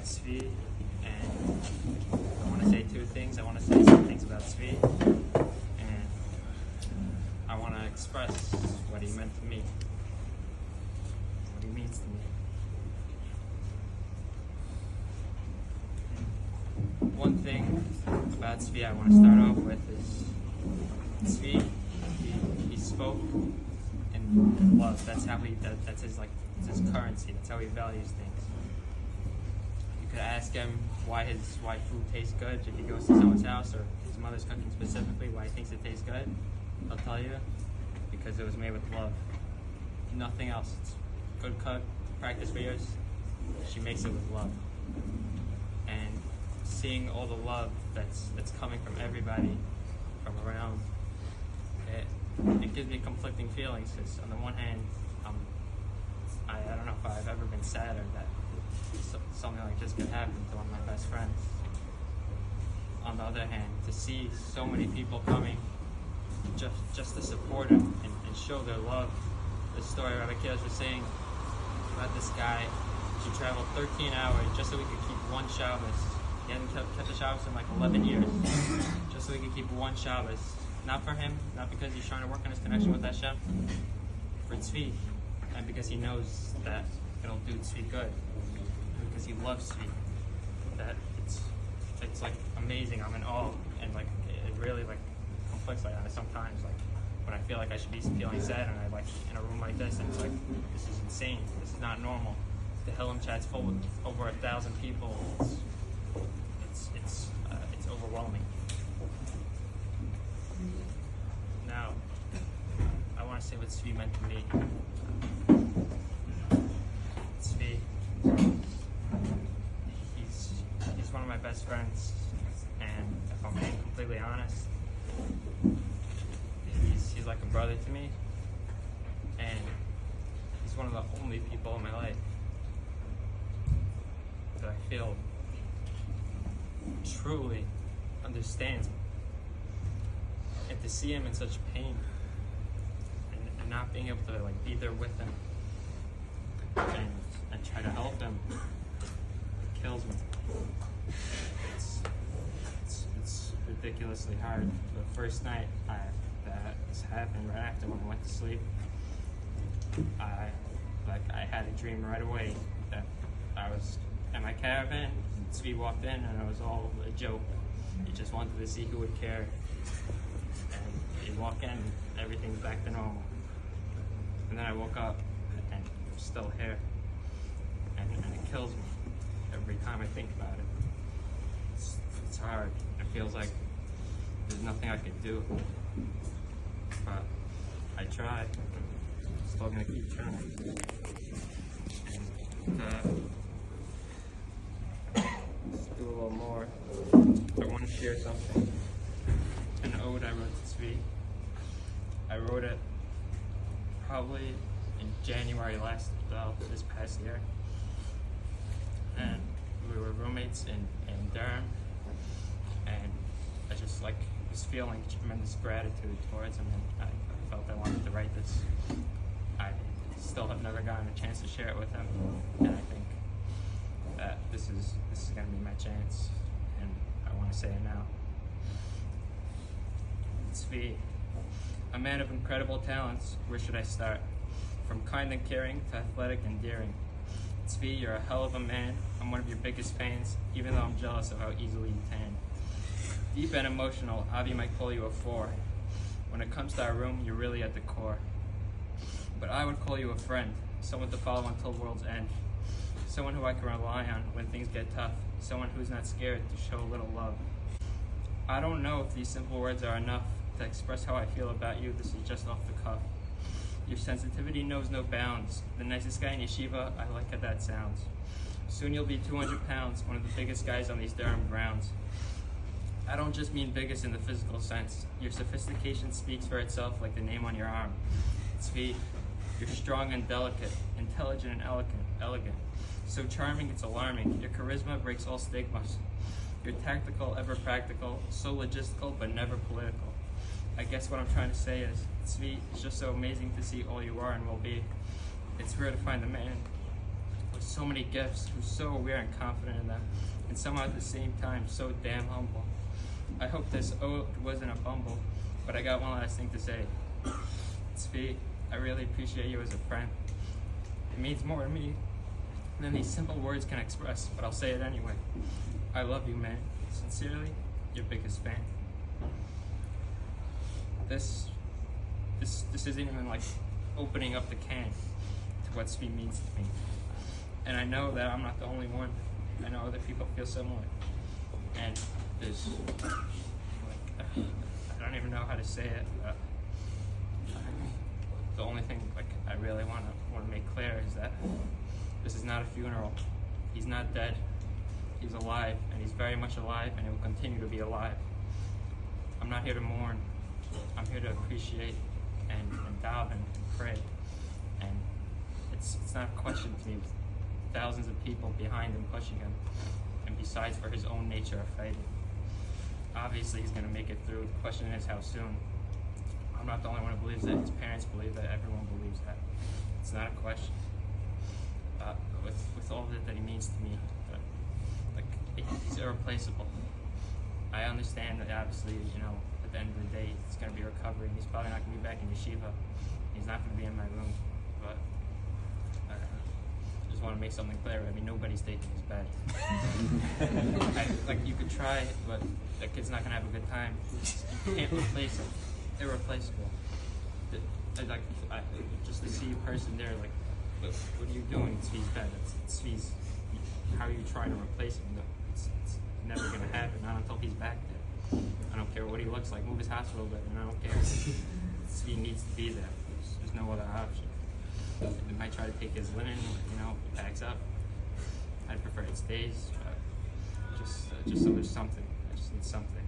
about Tzvi, and I want to say two things. I want to say some things about Tzvi, and I want to express what he meant to me, what he means to me. One thing about Tzvi I want to start off with is Tzvi, he spoke in love. That's how that's his it's his currency. That's how he values things. You could ask him why food tastes good if he goes to someone's house, or his mother's cooking specifically, why he thinks it tastes good. He'll tell you because it was made with love. Nothing else. It's good cook, practice for years. She makes it with love. And seeing all the love that's coming from everybody from around, it gives me conflicting feelings. Because on the one hand, I don't know if I've ever been sadder that something like this could happen to one of my best friends. On the other hand, to see so many people coming just to support him and show their love. The story Rabbi Kiels was saying about this guy, he traveled 13 hours just so he could keep one Shabbos. He hadn't kept the Shabbos in like 11 years, just so he could keep one Shabbos. Not for him, not because he's trying to work on his connection with Hashem, for Tzvi, and because he knows that it'll do Tzvi good, because he loves Tzvi. That it's like amazing. I'm in awe, and like it really like conflicts like that sometimes. Like when I feel like I should be feeling sad, and I like in a room like this, and it's like this is insane. This is not normal. The Meshulam Charach's full with over 1,000 people. It's overwhelming. Now, I want to say what Tzvi meant to me. Tzvi, he's one of my best friends, and if I'm being completely honest, he's like a brother to me, and he's one of the only people in my life that I feel truly understands me. And to see him in such pain and not being able to like be there with him and try to help him, it kills me. It's ridiculously hard. The first night that this happened, right after when I went to sleep, I had a dream right away that I was in my caravan. Tzvi walked in, and it was all a joke. He just wanted to see who would care. And you walk in, everything's back to normal. And then I woke up, and I'm still here. And it kills me every time I think about it. It's hard. It feels like there's nothing I could do. But I try. I'm still gonna keep trying. And, let's do a little more. I want to share something. An ode I wrote to Tzvi. I wrote it probably in January this past year. And we were roommates in Durham. And I just was feeling tremendous gratitude towards him. And I felt I wanted to write this. I still have never gotten a chance to share it with him. And I think that this is going to be my chance, and I want to say it now. Tzvi, a man of incredible talents, where should I start? From kind and caring to athletic and daring. Tzvi, you're a hell of a man. I'm one of your biggest fans, even though I'm jealous of how easily you tan. Deep and emotional, Avi might call you a 4. When it comes to our room, you're really at the core. But I would call you a friend, someone to follow until world's end. Someone who I can rely on when things get tough. Someone who's not scared to show a little love. I don't know if these simple words are enough to express how I feel about you. This is just off the cuff. Your sensitivity knows no bounds. The nicest guy in yeshiva, I like how that sounds. Soon you'll be 200 pounds, one of the biggest guys on these Durham grounds. I don't just mean biggest in the physical sense. Your sophistication speaks for itself like the name on your arm. Tzvi, you're strong and delicate, intelligent and elegant. So charming, it's alarming. Your charisma breaks all stigmas. You're tactical, ever practical, so logistical, but never political. I guess what I'm trying to say is, Tzvi, it's just so amazing to see all you are and will be. It's rare to find a man with so many gifts, who's so aware and confident in them, and somehow at the same time so damn humble. I hope this ode wasn't a bumble, but I got one last thing to say. Tzvi, I really appreciate you as a friend. It means more to me than these simple words can express, but I'll say it anyway. I love you, man. Sincerely, your biggest fan. This isn't even like opening up the can to what Tzvi means to me. And I know that I'm not the only one. I know other people feel similar. And there's, like, I don't even know how to say it. The only thing, like, I really want to make clear is that this is not a funeral. He's not dead. He's alive, and he's very much alive, and he will continue to be alive. I'm not here to mourn. I'm here to appreciate and daven and pray. And it's not a question to me. Thousands of people behind him pushing him, and besides, for his own nature of fighting. Obviously, he's going to make it through. The question is how soon. I'm not the only one who believes that. His parents believe that. Everyone believes that. It's not a question. With all that he means to me, like, he's irreplaceable. I understand that obviously, at the end of the day, it's going to be recovering. He's probably not going to be back in yeshiva. He's not going to be in my room. But I just want to make something clear. I mean, nobody's taking his bed. You could try, but the kid's not going to have a good time. You can't replace him. Irreplaceable. Just to see a person there, like, what are you doing? Tzvi's bed. Tzvi's. How are you trying to replace him? It's never going to happen. Not until he's back there. I don't care what he looks like. Move his house a little bit, and I don't care. Tzvi needs to be there. There's no other option. They might try to take his linen, if it packs up. I'd prefer it stays, but just so there's something. I just need something.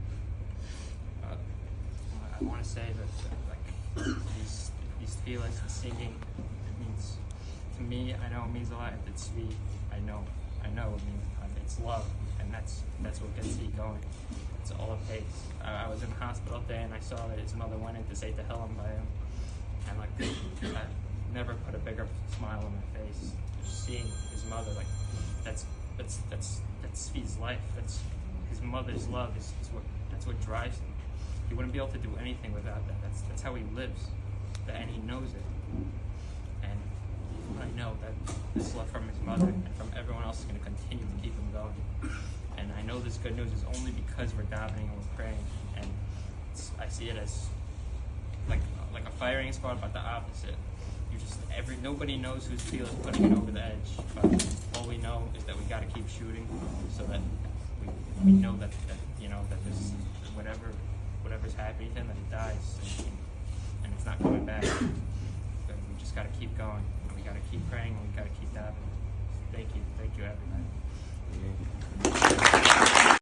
I want to say that, these feelings and singing, it means, to me, I know it means a lot. To Tzvi, I know it means it's love, and that's what gets me going. It's all it takes. I was in the hospital today, and I saw that his mother went in to say Tehillim by him, and I never put a bigger smile on my face. Just seeing his mother, that's Tzvi's life. That's his mother's love. That's what drives him. He wouldn't be able to do anything without that. That's how he lives, and he knows it. And I know that this love from his mother and from everyone else is going to continue to keep him going. And I know this good news is only because we're davening and we're praying. And I see it as like a firing squad, but the opposite. Nobody knows whose field is putting it over the edge. But all we know is that we got to keep shooting, so that we know that this whatever's happening to him, that he dies, and it's not coming back. But we just got to keep going, and we got to keep praying, and we got to keep davening. Thank you, everybody.